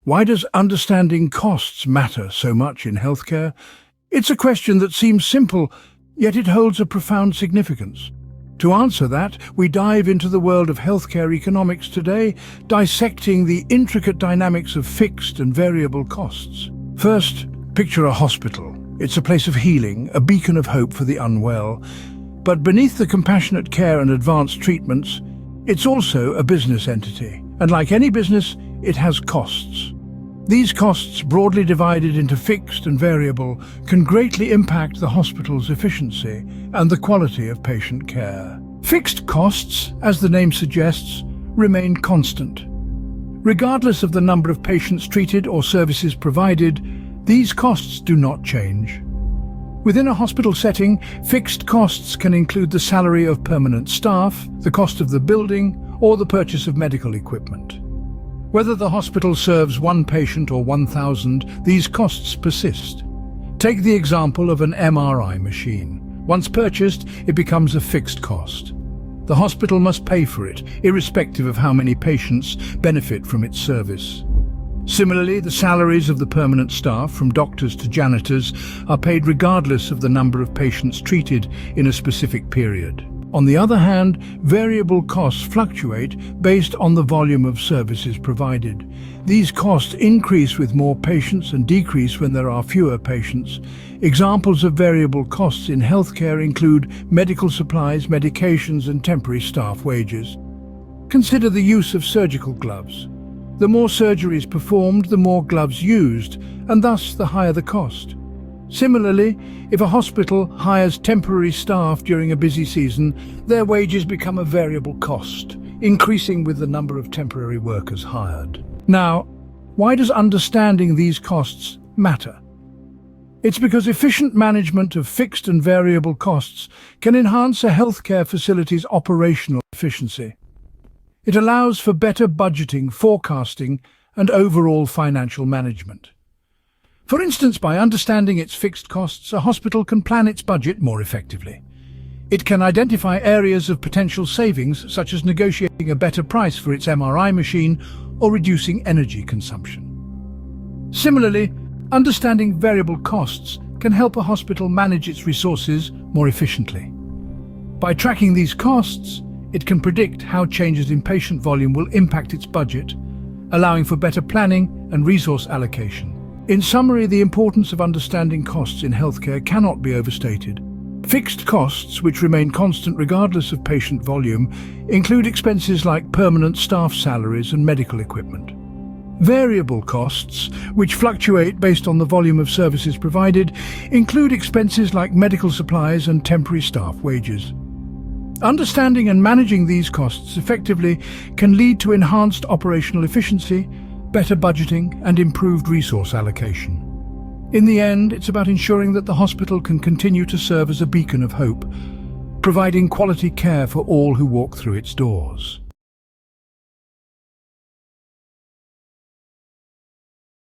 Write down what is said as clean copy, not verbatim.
Why does understanding costs matter so much in healthcare? It's a question that seems simple, yet it holds a profound significance. To answer that, we dive into the world of healthcare economics today, dissecting the intricate dynamics of fixed and variable costs. First, picture a hospital. It's a place of healing, a beacon of hope for the unwell. But beneath the compassionate care and advanced treatments, it's also a business entity. And like any business, it has costs. These costs, broadly divided into fixed and variable, can greatly impact the hospital's efficiency and the quality of patient care. Fixed costs, as the name suggests, remain constant. Regardless of the number of patients treated or services provided, these costs do not change. Within a hospital setting, fixed costs can include the salary of permanent staff, the cost of the building, or the purchase of medical equipment. Whether the hospital serves 1 patient or 1,000, these costs persist. Take the example of an MRI machine. Once purchased, it becomes a fixed cost. The hospital must pay for it, irrespective of how many patients benefit from its service. Similarly, the salaries of the permanent staff, from doctors to janitors, are paid regardless of the number of patients treated in a specific period. On the other hand, variable costs fluctuate based on the volume of services provided. These costs increase with more patients and decrease when there are fewer patients. Examples of variable costs in healthcare include medical supplies, medications, and temporary staff wages. Consider the use of surgical gloves. The more surgeries performed, the more gloves used, and thus the higher the cost. Similarly, if a hospital hires temporary staff during a busy season, their wages become a variable cost, increasing with the number of temporary workers hired. Now, why does understanding these costs matter? It's because efficient management of fixed and variable costs can enhance a healthcare facility's operational efficiency. It allows for better budgeting, forecasting, and overall financial management. For instance, by understanding its fixed costs, a hospital can plan its budget more effectively. It can identify areas of potential savings, such as negotiating a better price for its MRI machine or reducing energy consumption. Similarly, understanding variable costs can help a hospital manage its resources more efficiently. By tracking these costs, it can predict how changes in patient volume will impact its budget, allowing for better planning and resource allocation. In summary, the importance of understanding costs in healthcare cannot be overstated. Fixed costs, which remain constant regardless of patient volume, include expenses like permanent staff salaries and medical equipment. Variable costs, which fluctuate based on the volume of services provided, include expenses like medical supplies and temporary staff wages. Understanding and managing these costs effectively can lead to enhanced operational efficiency, better budgeting, and improved resource allocation. In the end, it's about ensuring that the hospital can continue to serve as a beacon of hope, providing quality care for all who walk through its doors.